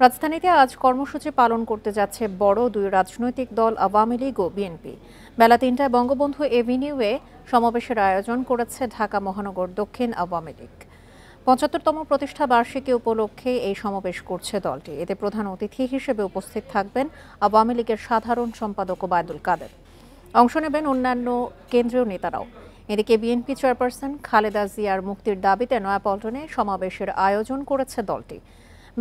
রাজধানীতে আজ কর্মসূচি পালন করতে যাচ্ছে বড় দুই রাজনৈতিক দল আওয়ামী লীগ ও বিএনপি। বেলা ৩টায় বঙ্গবন্ধু এভিনিউয়ে সমাবেশের আয়োজন করেছে ঢাকা মহানগর দক্ষিণ আওয়ামী লীগ। ৭৫তম প্রতিষ্ঠা বার্ষিকী উপলক্ষে এই সমাবেশ করছে দলটি। এতে প্রধান অতিথি হিসেবে উপস্থিত থাকবেন আওয়ামী লীগের সাধারণ সম্পাদক ওবায়দুল কাদের। অংশ নেবেন অন্যান্য কেন্দ্রীয় নেতারাও। এদিকে বিএনপি চেয়ারপারসন খালেদা জিয়ার মুক্তির দাবিতে নয়াপল্টনে সমাবেশের আয়োজন করেছে দলটি।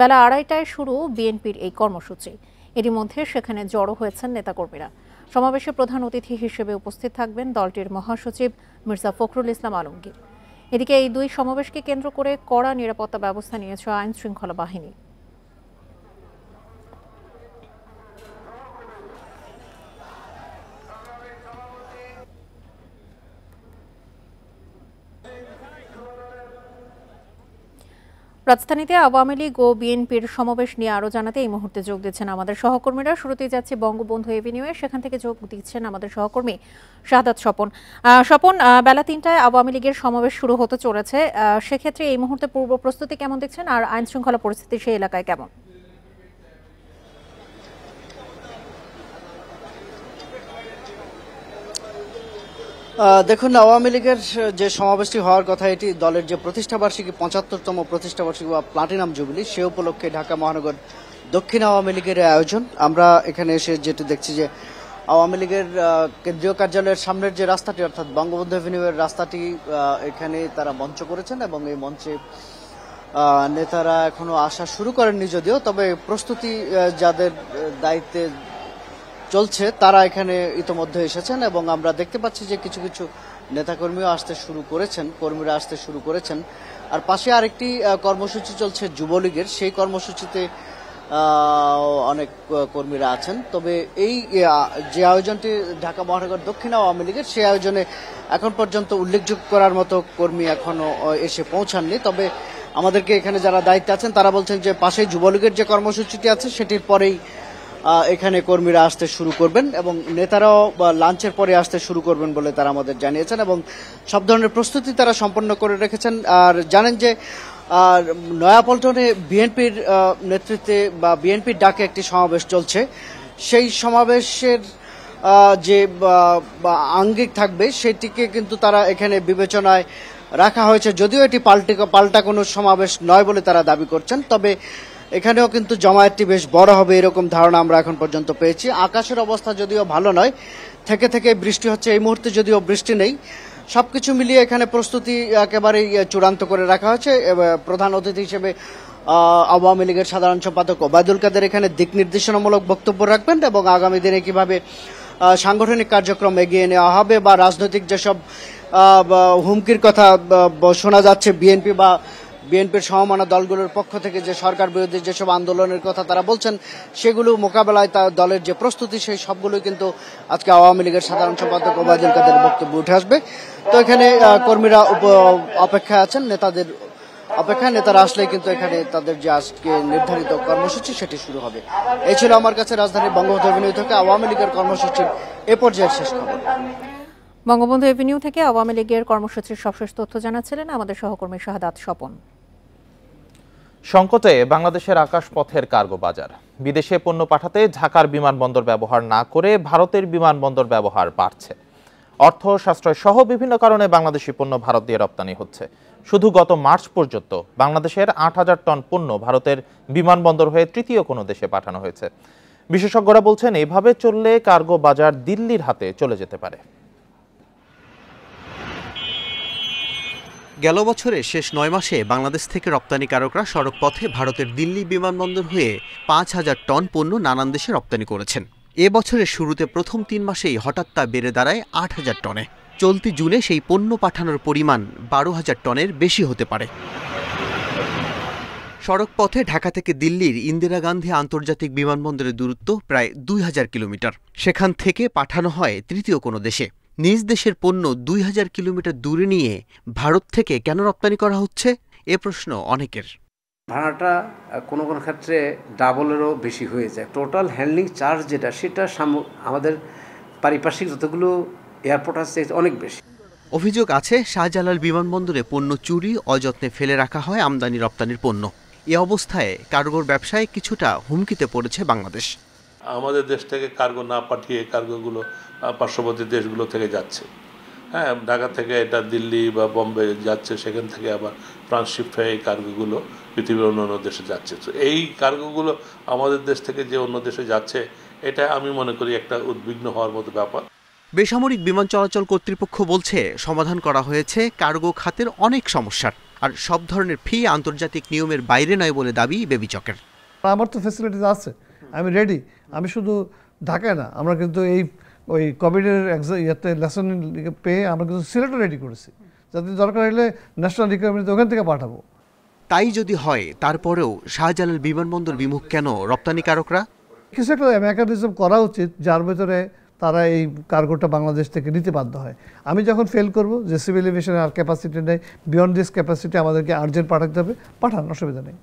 বেলা ২:৩০টায় শুরু বিএনপির এই কর্মসূচি। এরই মধ্যে সেখানে জড়ো হয়েছেন নেতাকর্মীরা। সমাবেশে প্রধান অতিথি হিসেবে উপস্থিত থাকবেন দলটির মহাসচিব মির্জা ফখরুল ইসলাম আলমগীর। এদিকে এই দুই সমাবেশকে কেন্দ্র করে কড়া নিরাপত্তা ব্যবস্থা নিয়েছে আইন শৃঙ্খলা বাহিনী। রাজধানীতে আওয়ামী লীগ ও বিএনপির সমাবেশ নিয়ে আরও জানাতে এই মুহূর্তে যোগ দিচ্ছেন আমাদের সহকর্মীরা। শুরুতেই যাচ্ছে বঙ্গবন্ধু এভিনিউয়ে, সেখান থেকে যোগ দিচ্ছেন আমাদের সহকর্মী শাহাদাত স্বপন। স্বপন, বেলা ৩টায় আওয়ামী লীগের সমাবেশ শুরু হতে চলেছে, সেক্ষেত্রে এই মুহূর্তে পূর্ব প্রস্তুতি কেমন দেখছেন, আর আইন শৃঙ্খলা পরিস্থিতি সেই এলাকায় কেমন? দেখুন, আওয়ামী লীগের যে সমাবেশটি হওয়ার কথা, এটি দলের যে প্রতিষ্ঠাবার্ষিকী ৭৫তম প্রতিষ্ঠাবার্ষিকী বা প্লাটিনাম জুবিলি, সে উপলক্ষে ঢাকা মহানগর দক্ষিণ আওয়ামী লীগের আয়োজন। আমরা এখানে এসে যেটি দেখছি যে আওয়ামী লীগের কেন্দ্রীয় কার্যালয়ের সামনের যে রাস্তাটি, অর্থাৎ বঙ্গবন্ধু এভিনিউয়ের রাস্তাটি, এখানে তারা মঞ্চ করেছেন এবং এই মঞ্চে নেতারা এখনো আসা শুরু করেননি যদিও, তবে প্রস্তুতি যাদের দায়িত্বে চলছে তারা এখানে ইতোমধ্যে এসেছেন এবং আমরা দেখতে পাচ্ছি যে কিছু কিছু নেতাকর্মীও আসতে শুরু করেছেন, কর্মীরা আসতে শুরু করেছেন। আর পাশে আরেকটি কর্মসূচি চলছে যুবলীগের, সেই কর্মসূচিতে অনেক কর্মীরা আছেন। তবে এই যে আয়োজনটি ঢাকা মহানগর দক্ষিণ আওয়ামী লীগের, সেই আয়োজনে এখন পর্যন্ত উল্লেখযোগ্য করার মতো কর্মী এখনো এসে পৌঁছাননি। তবে আমাদেরকে এখানে যারা দায়িত্বে আছেন তারা বলছেন যে পাশে যুবলীগের যে কর্মসূচিটি আছে সেটির পরেই এখানে কর্মীরা আসতে শুরু করবেন এবং নেতারাও লাঞ্চের পরে আসতে শুরু করবেন বলে তারা আমাদের জানিয়েছেন এবং সব ধরনের প্রস্তুতি তারা সম্পন্ন করে রেখেছেন। আর জানেন যে নয়াপল্টনে বিএনপির নেতৃত্বে বা বিএনপির ডাকে একটি সমাবেশ চলছে। সেই সমাবেশের যে আঙ্গিক থাকবে সেটিকে কিন্তু তারা এখানে বিবেচনায় রাখা হয়েছে, যদিও এটি পাল্টা কোনো সমাবেশ নয় বলে তারা দাবি করছেন। তবে এখানেও কিন্তু জমায়েতটি বেশ বড় হবে এরকম ধারণা আমরা এখন পর্যন্ত পেয়েছি। আকাশের অবস্থা যদিও ভালো নয়, থেকে থেকে বৃষ্টি হচ্ছে, এই মুহূর্তে যদিও বৃষ্টি নেই। সবকিছু মিলিয়ে এখানে প্রস্তুতি একেবারেই চূড়ান্ত করে রাখা হয়েছে। প্রধান অতিথি হিসেবে আওয়ামী লীগের সাধারণ সম্পাদক ওবায়দুল কাদের এখানে দিক নির্দেশনামূলক বক্তব্য রাখবেন এবং আগামী দিনে কিভাবে সাংগঠনিক কার্যক্রম এগিয়ে নেওয়া হবে বা রাজনৈতিক যেসব হুমকির কথা শোনা যাচ্ছে বিএনপির সমমানা দলগুলোর পক্ষ থেকে, যে সরকার বিরোধী যেসব আন্দোলনের কথা তারা বলছেন, সেগুলো মোকাবেলায় তার দলের যে প্রস্তুতি, সেই সবগুলোই কিন্তু আজকে আওয়ামী লীগের সাধারণ সম্পাদক ওবায়দুল কাদের বক্তব্য উঠে আসবে। তো এখানে কর্মীরা অপেক্ষায় আছেন, নেতাদের অপেক্ষায়। নেতারা আসলেই কিন্তু এখানে তাদের যে আজকে নির্ধারিত কর্মসূচি সেটি শুরু হবে। এই ছিল আমার কাছে রাজধানীর বঙ্গবন্ধু এভিনিউ থেকে আওয়ামী লীগের কর্মসূচির এ পর্যায়ের শেষ খবর। বঙ্গবন্ধু এভিনিউ থেকে আওয়ামী লীগের কর্মসূচির সবশেষ তথ্য জানাচ্ছিলেন আমাদের সহকর্মী শাহাদাত স্বপন। সংকটে বাংলাদেশের আকাশপথের কার্গো বাজার। বিদেশে পণ্য পাঠাতে ঢাকার বিমানবন্দর ব্যবহার না করে ভারতের বিমানবন্দর ব্যবহার বাড়ছে। অর্থ সাশ্রয় সহ বিভিন্ন কারণে বাংলাদেশি পণ্য ভারত দিয়ে রপ্তানি হচ্ছে। শুধু গত মার্চ পর্যন্ত বাংলাদেশের ৮,০০০ টন পণ্য ভারতের বিমানবন্দর হয়ে তৃতীয় কোনো দেশে পাঠানো হয়েছে। বিশেষজ্ঞরা বলছেন, এভাবে চললে কার্গো বাজার দিল্লির হাতে চলে যেতে পারে। গেল বছরের শেষ ৯ মাসে বাংলাদেশ থেকে রপ্তানিকারকরা সড়ক পথে ভারতের দিল্লি বিমানবন্দর হয়ে ৫,০০০ টন পণ্য নানান দেশে রপ্তানি করেছেন। এ বছরের শুরুতে প্রথম ৩ মাসেই হঠাৎ তা বেড়ে দাঁড়ায় ৮,০০০ টনে। চলতি জুনে সেই পণ্য পাঠানোর পরিমাণ ১২,০০০ টনের বেশি হতে পারে। সড়ক পথে ঢাকা থেকে দিল্লির ইন্দিরা গান্ধী আন্তর্জাতিক বিমানবন্দরের দূরত্ব প্রায় ২,০০০ কিলোমিটার। সেখান থেকে পাঠানো হয় তৃতীয় কোনো দেশে। নিজ দেশের পণ্য ২,০০০ কিলোমিটার দূরে নিয়ে ভারত থেকে কেন রপ্তানি করা হচ্ছে, এ প্রশ্ন অনেকের। ভাড়াটা কোনো কোনো ক্ষেত্রে ডাবলেরও বেশি হয়ে যায়। টোটাল হ্যান্ডলিং চার্জ যেটা, সেটা আমাদের পারিপার্শ্বিক যতগুলো এয়ারপোর্ট আছে অনেক বেশি। অভিযোগ আছে শাহজালাল বিমানবন্দরে পণ্য চুরি, অযত্নে ফেলে রাখা হয় আমদানি রপ্তানির পণ্য। এ অবস্থায় কার্গোর ব্যবসায় কিছুটা হুমকিতে পড়েছে বাংলাদেশ। আমাদের দেশ থেকে কার্গো না পাঠিয়ে কার্গোগুলো পার্শ্ববর্তী দেশগুলো থেকে যাচ্ছে। হ্যাঁ, ঢাকা থেকে এটা দিল্লি বা বম্বে যাচ্ছে, সেখান থেকে আবার ট্রান্সশিফট হয়ে এই কার্গোগুলো পৃথিবীর অন্যান্য দেশে যাচ্ছে। তো এই কার্গোগুলো আমাদের দেশ থেকে যে অন্য দেশে যাচ্ছে, এটা আমি মনে করি একটা উদ্বিগ্ন হওয়ার মতো ব্যাপার। বেসামরিক বিমান চলাচল কর্তৃপক্ষ বলছে সমাধান করা হয়েছে কার্গো খাতের অনেক সমস্যার, আর সব ধরনের ফি আন্তর্জাতিক নিয়মের বাইরে নয় বলে দাবি বেবিচকের। আমার তো ফ্যাসিলিটিস আছে, আমি রেডি। আমি শুধু ঢাকায় না, আমরা কিন্তু ওই কোভিডের ইয়েতে লেসন পেয়ে আমরা কিন্তু সিলেটও রেডি করেছি, যাতে দরকার হলে ন্যাশনাল রিকোয়ারমেন্ট ওখান থেকে পাঠাবো। তাই যদি হয়, তারপরেও শাহজালাল বিমানবন্দর বিমুখ কেন রপ্তানিকারকরা? কিছু একটা মেকানিজম করা উচিত যার ভেতরে তারা এই কার্গোটা বাংলাদেশ থেকে নিতে বাধ্য হয়। আমি যখন ফেল করব যে সিভিল এভিয়েশনের আর ক্যাপাসিটি নেই, বিয়ন্ড দিস ক্যাপাসিটি আমাদেরকে আর্জেন্ট পাঠাতে হবে, পাঠান, অসুবিধা নেই।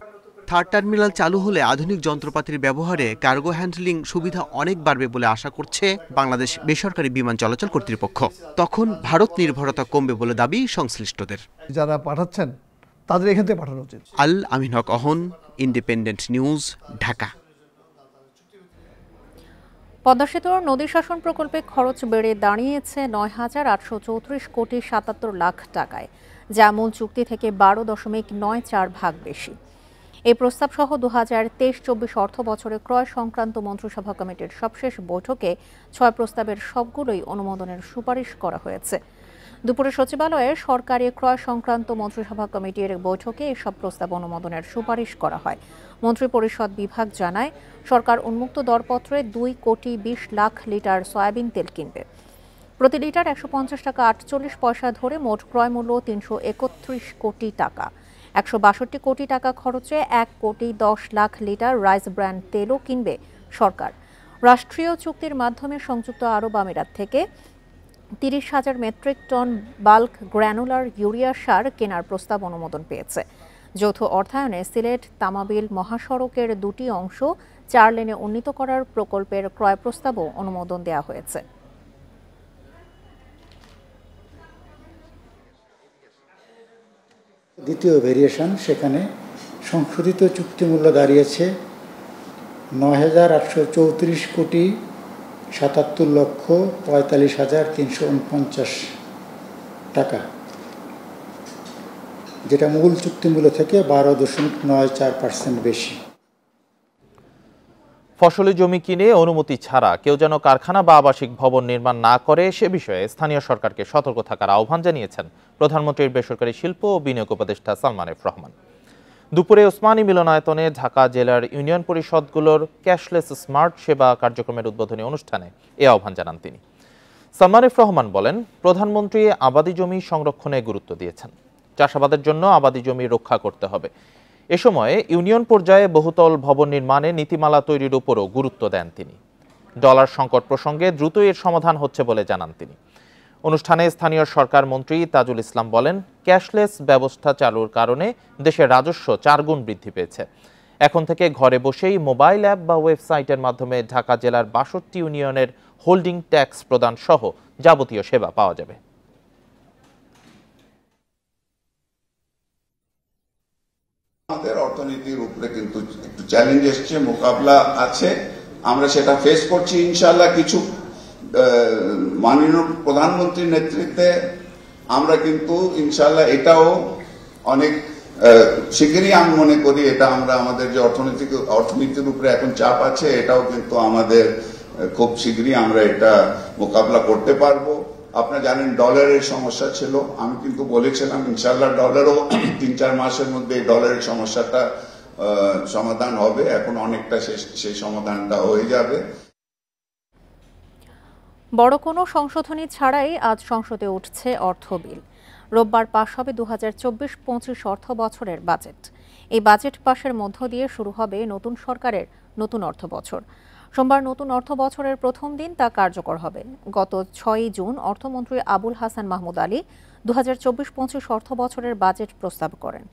থার্ড টার্মিনাল চালু হলে আধুনিক যন্ত্রপাতির ব্যবহারে কার্গো হ্যান্ডলিং সুবিধা অনেক বাড়বে বলে আশা করছে বাংলাদেশ বেসরকারি বিমান চলাচল কর্তৃপক্ষ। তখন ভারত নির্ভরতা কমবে বলে দাবি সংশ্লিষ্টদের। যারা পাঠাচ্ছেন তাদের এখান থেকে পাঠানো উচিত। আল আমিন হক অহন, ইন্ডিপেন্ডেন্ট নিউজ, ঢাকা। পদ্মা সেতুর নদী শাসন প্রকল্পে খরচ বেড়ে দাঁড়িয়েছে ৯,৮৩৪ কোটি ৭৭ লাখ টাকায়, যা মূল চুক্তি থেকে ১২.৯৪ ভাগ বেশি। এই প্রস্তাব সহ ২০২৩-২৪ অর্থ বছরে ক্রয় সংক্রান্ত মন্ত্রিসভা কমিটির সবশেষ বৈঠকে ৬ প্রস্তাবের সবগুলোই অনুমোদনের সুপারিশ করা হয়েছে। দুপুরে সচিবালয়ে সরকারি ক্রয় সংক্রান্ত মন্ত্রিসভা কমিটির বৈঠকে এসব প্রস্তাব অনুমোদনের সুপারিশ করা হয়। মন্ত্রিপরিষদ বিভাগ জানায়, সরকার উন্মুক্ত দরপত্রে ২,২০,০০,০০০ লিটার সয়াবিন তেল কিনবে। প্রতি লিটার ১৫০ টাকা ৪৮ পয়সা ধরে মোট ক্রয় মূল্য ৩৩১ কোটি টাকা। ১৬২ কোটি টাকা খরচে ১,১০,০০,০০০ লিটার রাইস ব্র্যান্ড তেলও কিনবে সরকার। রাষ্ট্রীয় চুক্তির মাধ্যমে সংযুক্ত আরব আমিরাত থেকে ৩০,০০০ metric ton bulk granular urea সার কেনার প্রস্তাব অনুমোদন পেয়েছে। যৌথ অর্থায়নে সিলেট তামাবিল মহাসড়কের ২টি অংশ ৪ লেনে উন্নীত করার প্রকল্পের ক্রয় প্রস্তাবও অনুমোদন দেওয়া হয়েছে। দ্বিতীয় ভেরিয়েশন, সেখানে সংশোধিত চুক্তিমূল্য দাঁড়িয়েছে ৯,৮৩৪ কোটি ৭৭,৪৫,৩৪৯ টাকা, যেটা মূল চুক্তিমূল্য থেকে ১২.৯৪% বেশি। ফসলি জমি কিনে অনুমতি ছাড়া কেউ যেন কারখানা বা আবাসিক ভবন নির্মাণ না করে সে বিষয়ে স্থানীয় সরকারকে সতর্ক থাকার আহ্বান জানিয়েছেন প্রধানমন্ত্রীর বেসরকারি শিল্প ও বিনিয়োগ উপদেষ্টা সালমান এফ রহমান। দুপুরে ওসমানী মিলনায়তনে ঢাকা জেলার ইউনিয়ন পরিষদগুলোর ক্যাশলেস স্মার্ট সেবা কার্যক্রমের উদ্বোধনী অনুষ্ঠানে এ আহ্বান জানান তিনি। সালমান এফ রহমান বলেন, প্রধানমন্ত্রী আবাদি জমি সংরক্ষণে গুরুত্ব দিয়েছেন। চাষাবাদের জন্য আবাদি জমি রক্ষা করতে হবে। এ সময় ইউনিয়ন পর্যায়ে বহুতল ভবন নির্মাণে নীতিমালা তৈরির উপরও গুরুত্ব দেন তিনি। ডলার সংকট প্রসঙ্গে দ্রুত এর সমাধান হচ্ছে বলে জানান তিনি। অনুষ্ঠানে স্থানীয় সরকার মন্ত্রী তাজুল ইসলাম বলেন, ক্যাশলেস ব্যবস্থা চালুর কারণে দেশের রাজস্ব ৪ গুণ বৃদ্ধি পেয়েছে। এখন থেকে ঘরে বসেই মোবাইল অ্যাপ বা ওয়েবসাইটের মাধ্যমে ঢাকা জেলার ৬২ ইউনিয়নের হোল্ডিং ট্যাক্স প্রদান সহ যাবতীয় সেবা পাওয়া যাবে। আমাদের অর্থনীতির উপরে কিন্তু একটু চ্যালেঞ্জ এসছে, মোকাবলা আছে, আমরা সেটা ফেস করছি ইনশাআল্লাহ। কিছু মাননীয় প্রধানমন্ত্রীর নেতৃত্বে আমরা কিন্তু ইনশাআল্লাহ এটাও অনেক শিগগিরই, আমি মনে করি এটা আমরা আমাদের যে অর্থনীতির উপরে এখন চাপ আছে, এটাও কিন্তু আমাদের খুব শিগগিরই আমরা এটা মোকাবলা করতে পারবো। আপনারা জানেন ডলারের সমস্যা ছিল, আমি কিন্তু বলেছিলাম ইনশাআল্লাহ ডলারও ৩-৪ মাসের মধ্যে ডলারের সমস্যাটা সমাধান হবে। এখন অনেকটা সেই সমাধানটা হয়ে যাবে। বড় কোনো সংশোধনী ছাড়াই আজ সংসদে উঠছে অর্থ বিল। রোববার পাশ হবে ২০২৪-২৫ অর্থ বছরের বাজেট। এই বাজেট পাশের মধ্য দিয়ে শুরু হবে নতুন সরকারের নতুন অর্থ বছর। সোমবার নতুন অর্থ বছরের প্রথম দিন তা কার্যকর হবে। গত ৬ জুন অর্থমন্ত্রী আবুল হাসান মাহমুদ আলী ২০২৪-২৫ অর্থ বছরের বাজেট প্রস্তাব করেন।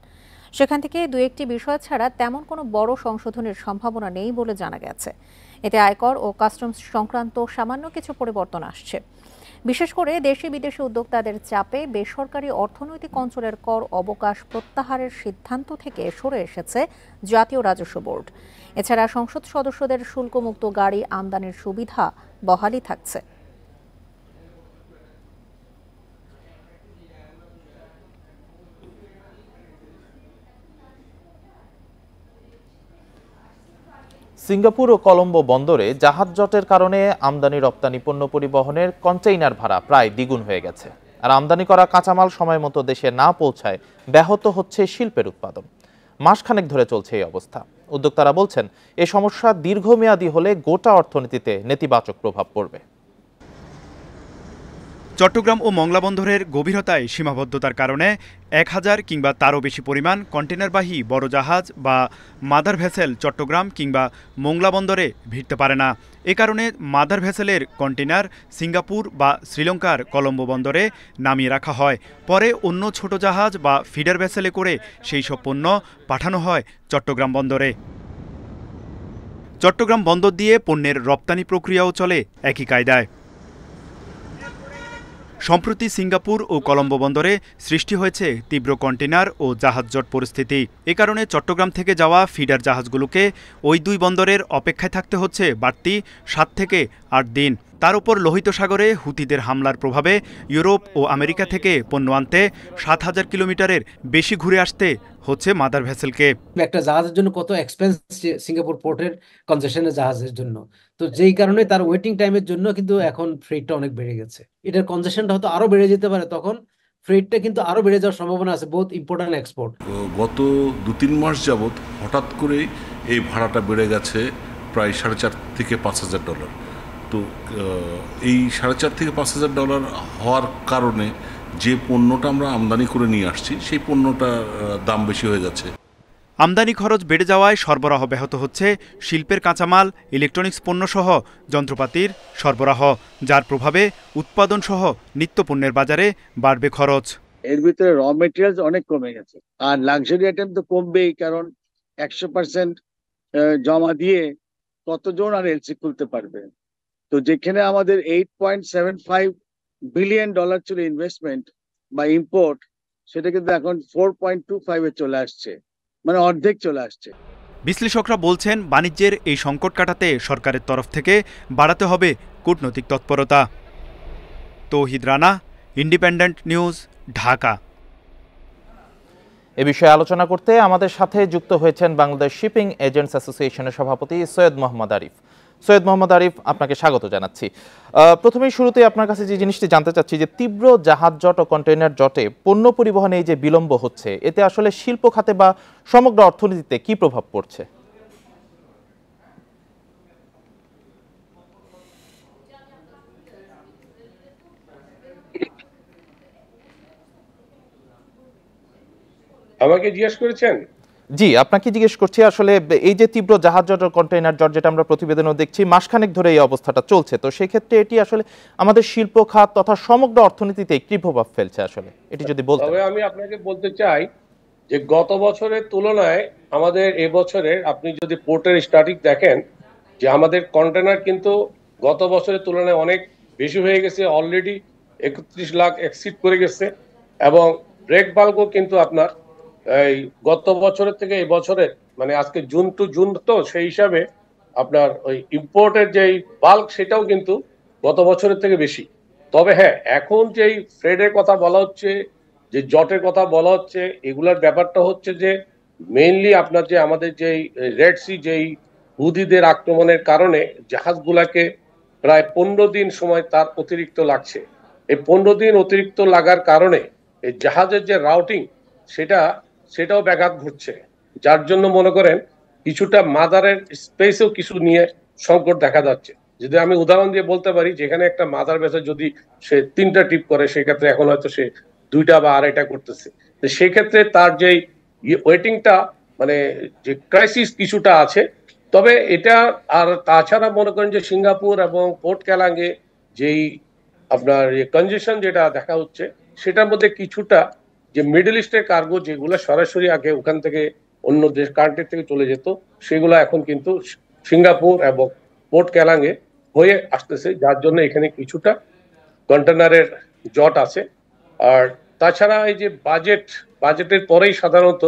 সেখান থেকে ২-১টি বিষয় ছাড়া তেমন কোনো বড় সংশোধনের সম্ভাবনা নেই বলে জানা গেছে। এতে আয়কর ও কাস্টমস সংক্রান্ত সামান্য কিছু পরিবর্তন আসছে। বিশেষ করে দেশি বিদেশি উদ্যোক্তাদের চাপে বেসরকারি অর্থনৈতিক অঞ্চলের কর অবকাশ প্রত্যাহারের সিদ্ধান্ত থেকে সরে এসেছে জাতীয় রাজস্ব বোর্ড। এছাড়া সংসদ সদস্যদের শুল্কমুক্ত গাড়ি আমদানির সুবিধা বহালই থাকছে। সিঙ্গাপুর ও কলম্বো বন্দরে জাহাজ জটের কারণে আমদানি রপ্তানি পণ্য পরিবহনের কন্টেইনার ভাড়া প্রায় দ্বিগুণ হয়ে গেছে। আর আমদানি করা কাঁচামাল সময় মতো দেশে না পৌঁছায় ব্যাহত হচ্ছে শিল্পের উৎপাদন। মাসখানেক ধরে চলছে এই অবস্থা। উদ্যোক্তারা বলছেন, এ সমস্যা দীর্ঘমেয়াদী হলে গোটা অর্থনীতিতে নেতিবাচক প্রভাব পড়বে। চট্টগ্রাম ও মংলা বন্দরের গভীরতায় সীমাবদ্ধতার কারণে 1000 কিংবা তারও বেশি পরিমাণ কন্টেনারবাহী বড় জাহাজ বা মাদার ভেসেল চট্টগ্রাম কিংবা মংলা বন্দরে ভিড়তে পারে না। এ কারণে মাদার ভেসেলের কন্টেনার সিঙ্গাপুর বা শ্রীলঙ্কার কলম্বো বন্দরে নামিয়ে রাখা হয়। পরে অন্য ছোট জাহাজ বা ফিডার ভেসেলে করে সেই সব পণ্য পাঠানো হয় চট্টগ্রাম বন্দরে। চট্টগ্রাম বন্দর দিয়ে পণ্যের রপ্তানি প্রক্রিয়াও চলে একই কায়দায়। সম্প্রতি সিঙ্গাপুর ও কলম্বো বন্দরে সৃষ্টি হয়েছে তীব্র কন্টেনার ও জাহাজ জট পরিস্থিতি। এ কারণে চট্টগ্রাম থেকে যাওয়া ফিডার জাহাজগুলোকে ওই দুই বন্দরের অপেক্ষায় থাকতে হচ্ছে বাড়তি 7 থেকে 8 দিন। তার উপর লোহিত সাগরে হুতিদের হামলার প্রভাবে ইউরোপ ও আমেরিকা থেকে পণ্য আনতে 7000 কিলোমিটারের বেশি ঘুরে আসতে হচ্ছে মাদার ভেসেলকে। একটা জাহাজের জন্য কত এক্সপেন্স সিঙ্গাপুর পোর্টের কনজেশনের জাহাজের জন্য, তো যেই কারণে তার ওয়েটিং টাইমের জন্য কিন্তু এখন ফ্রেটটা অনেক বেড়ে গেছে। এটার কনজেশনটা হয়তো আরো বেড়ে যেতে পারে, তখন ফ্রেটটা কিন্তু আরো বেড়ে যাওয়ার সম্ভাবনা আছে, বোথ ইম্পোর্ট এন্ড এক্সপোর্ট। গত 2-3 মাস যাবত হঠাৎ করে এই ভাড়াটা বেড়ে গেছে প্রায় $4,500 থেকে $5,000। তো এই $4,500 থেকে $5,000 হওয়ার কারণে যে পণ্যটা আমরা আমদানি করে নিয়ে আসছি সেই পণ্যটার দাম বেশি হয়ে যাচ্ছে। আমদানি খরচ বেড়ে যাওয়ায় সরবরাহ ব্যাহত হচ্ছে শিল্পের কাঁচামাল, ইলেকট্রনিক্স পণ্যসহ যন্ত্রপাতির সরবরাহ, যার প্রভাবে উৎপাদন সহ নিত্যপণ্যের বাজারে বাড়বে খরচ। এর ভিতরে র মেটেরিয়ালস অনেক কমে গেছে, আর লাক্সারি আইটেম তো কমবেই, কারণ 100% জমা দিয়ে কতজন আর এলসি খুলতে পারবে। তো যেখানে আমাদের $8.75 বিলিয়ন ছিল ইনভেস্টমেন্ট বা ইম্পোর্ট, সেটা কিন্তু এখন 4.25 চলে আসছে, মানে অর্ধেক চলে আসছে। বিশ্লেষকরা বলছেন, বাণিজ্যের এই সংকট কাটাতে সরকারের তরফ থেকে বাড়াতে হবে কূটনৈতিক তৎপরতা। তৌহিদ রানা, ইন্ডিপেন্ডেন্ট নিউজ, ঢাকা। এ বিষয়ে আলোচনা করতে আমাদের সাথে যুক্ত হয়েছেন বাংলাদেশ শিপিং এজেন্টস অ্যাসোসিয়েশনের সভাপতি সৈয়দ মোহাম্মদ আরিফ। সৈয়দ মোহাম্মদ আরিফ, আপনাকে স্বাগত জানাচ্ছি। প্রথমেই শুরুতে আপনার কাছে যে জিনিসটি জানতে চাচ্ছি যে তীব্র জাহাজ জট ও কন্টেইনার জটে পণ্য পরিবহনে এই যে বিলম্ব হচ্ছে, এতে আসলে শিল্প খাতে বা সমগ্র অর্থনীতিতে কি প্রভাব পড়ছে? আমাকে জিজ্ঞেস করেছেন? জি, আপনাকে জিজ্ঞেস করছি আসলে এই যে তীব্র জাহাজ জট ও কন্টেইনার জট, যেটা আমরা প্রতিবেদনও দেখছি মাসখানেক ধরে এই অবস্থাটা চলছে, তো সেই ক্ষেত্রে এটি আসলে আমাদের শিল্প খাত তথা সমগ্র অর্থনীতিতে কি প্রভাব ফেলছে আসলে, এটি যদি বলতেন। তবে আমি আপনাকে বলতে চাই যে গত বছরের তুলনায় আমাদের এবছরের, আপনি যদি পোর্টের স্ট্যাটিক দেখেন, যে আমাদের কন্টেনার কিন্তু গত বছরের তুলনায় অনেক বেশি হয়ে গেছে, অলরেডি 31 লাখ এক্সিড করে গেছে। এবং ব্রেক বাল্কও কিন্তু আপনার এই গত বছরের থেকে এই বছরের, মানে আজকে জুন টু জুন, তো সেই হিসাবে আপনার ওই ইম্পোর্টের যেই বাল্ক সেটাও কিন্তু গত বছরের থেকে বেশি। তবে হ্যাঁ, এখন যেই ফ্রেডের কথা বলা হচ্ছে, যে জটের কথা বলা হচ্ছে, এগুলার ব্যাপারটা হচ্ছে যে মেইনলি আপনার যে আমাদের যেই রেড সি, যেই হুদিদের আক্রমণের কারণে জাহাজগুলাকে প্রায় 15 দিন সময় তার অতিরিক্ত লাগছে। এই 15 দিন অতিরিক্ত লাগার কারণে এই জাহাজের যে রাউটিং সেটাও ব্যাঘাত ঘটছে, যার জন্য মনে করেন কিছুটা মাদারের স্পেসেও কিছু নিয়ে সংকট দেখা যাচ্ছে। যদি আমি উদাহরণ দিয়ে বলতে পারি, যেখানে একটা মাদার ভেসেল যদি সে 3টা ট্রিপ করে, সেক্ষেত্রে এখন হয়তো সে 2টা বা 2.5টা করতেছে। তো সেক্ষেত্রে তার যেই ওয়েটিংটা, মানে যে ক্রাইসিস কিছুটা আছে। তবে এটা আর তাছাড়া মনে করেন যে সিঙ্গাপুর এবং পোর্ট কেলাঙ্গে যেই আপনার কনজেশন যেটা দেখা হচ্ছে, সেটার মধ্যে কিছুটা যে মিডল ইস্টের কার্গো যেগুলো সরাসরি আগে ওখান থেকে অন্য দেশ কান্ট্রি থেকে চলে যেত, সেগুলো এখন কিন্তু সিঙ্গাপুর এবং পোর্ট কেলাঙ্গে হয়ে আসতেছে, যার জন্য এখানে কিছুটা কন্টেনারের জট আছে। আর তাছাড়া এই যে বাজেটের পরেই সাধারণত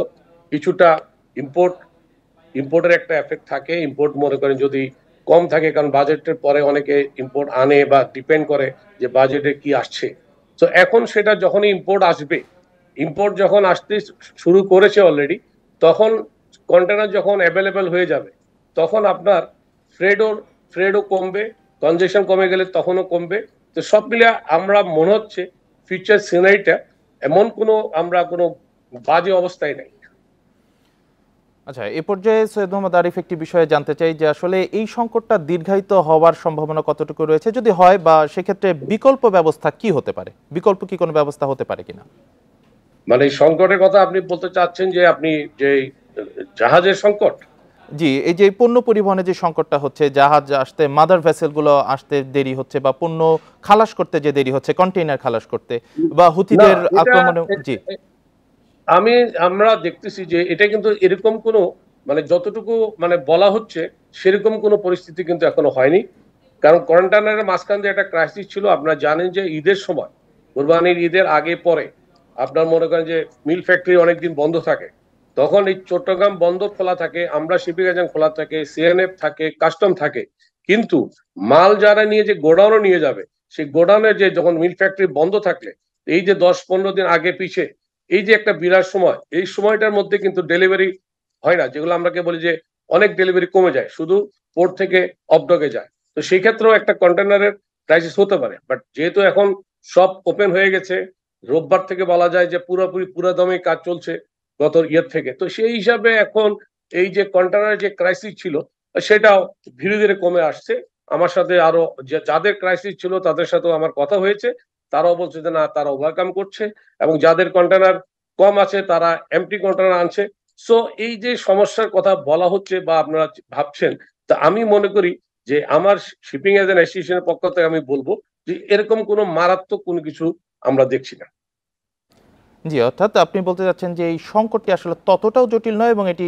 কিছুটা ইম্পোর্টের একটা এফেক্ট থাকে। ইম্পোর্ট মনে করেন যদি কম থাকে, কারণ বাজেটের পরে অনেকে ইম্পোর্ট আনে বা ডিপেন্ড করে যে বাজেটে কি আসছে। তো এখন সেটা যখনই ইম্পোর্ট যখন আসতে শুরু করেছে অলরেডি, তখন কন্টেনার যখন অ্যাভেলেবেল হয়ে যাবে তখন আপনার ফ্রেডও কমবে, কনজেশন কমে গেলে তখনও কমবে। তো সব মিলে আমরা মনে হচ্ছে ফিউচার সিনারিটা এমন আমরা কোনো বাজে অবস্থায় নাই। আচ্ছা, এ পর্যায়ে সৈয়দ মোহাম্মদ আরিফ একটি বিষয়ে জানতে চাই যে আসলে এই সংকটটা দীর্ঘায়িত হওয়ার সম্ভাবনা কতটুকু রয়েছে, যদি হয়, বা সেক্ষেত্রে বিকল্প ব্যবস্থা কি হতে পারে, বিকল্প কি কোনো ব্যবস্থা হতে পারে কিনা? মানে সংকটের কথা আপনি বলতে চাচ্ছেন যে আপনি যে জাহাজের সংকট? জি, এই যে পণ্য পরিবহনে যে সংকটটা হচ্ছে, জাহাজ আসতে, মাদার ভেসেলগুলো আসতে দেরি হচ্ছে, বা পণ্য খালাস করতে যে দেরি হচ্ছে, কন্টেইনার খালাস করতে, বা হুতিদের আক্রমণে। জি, আমরা দেখতেছি যে এটা কিন্তু এরকম কোনো যতটুকু বলা হচ্ছে সেরকম কোনো পরিস্থিতি কিন্তু এখনো হয়নি। কারণ কন্টেনারের মাঝখান দিয়ে একটা ক্রাইসিস ছিল। আপনারা জানেন যে ঈদের সময়, কুরবানির ঈদের আগে পরে আপনার মনে করেন যে মিল ফ্যাক্টরি অনেকদিন বন্ধ থাকে, তখন এই চট্টগ্রাম বন্দর খোলা থাকে, আমরা শিপিং এজেন্ট খোলা থাকে, সিএনএফ থাকে, কাস্টম থাকে, কিন্তু মাল যারা নিয়ে যে গোডাউনে নিয়ে যাবে, সেই গোডাউনের যে যখন মিল ফ্যাক্টরি বন্ধ থাকলে এই যে 10-15 দিন আগে পিছে এই যে একটা বিরাট সময়, এই সময়টার মধ্যে কিন্তু ডেলিভারি হয় না, যেগুলো আমরা বলি যে অনেক ডেলিভারি কমে যায়, শুধু পোর্ট থেকে অফডকে যায়। তো সেই ক্ষেত্রেও একটা কন্টেনারের ক্রাইসিস হতে পারে। বাট যেহেতু এখন সব ওপেন হয়ে গেছে, রোববার থেকে বলা যায় যে পুরো দমে কাজ চলছে গত ইয়ের থেকে, তো সেই হিসাবে এখন এই যে কন্টেনারের যে ক্রাইসিস ছিল সেটাও ধীরে ধীরে কমে আসছে। আমার সাথে আরো যাদের ক্রাইসিস ছিল তাদের সাথেও আমার কথা হয়েছে, তারাও বলছে যে না, তারা ওভারকাম করছে, এবং যাদের কন্টেনার কম আছে তারা এমটি কন্টেনার আনছে। সো এই যে সমস্যার কথা বলা হচ্ছে বা আপনারা ভাবছেন, তা আমি মনে করি যে আমার শিপিং এজেন্ট অ্যাসোসিয়েশনের পক্ষ থেকে আমি বলবো যে এরকম কোনো মারাত্মক কোনো কিছু আমরা দেখছি না। জি, অর্থাৎ আপনি বলতে চাচ্ছেন যে এই সংকটটি আসলে ততটাও জটিল নয় এবং এটি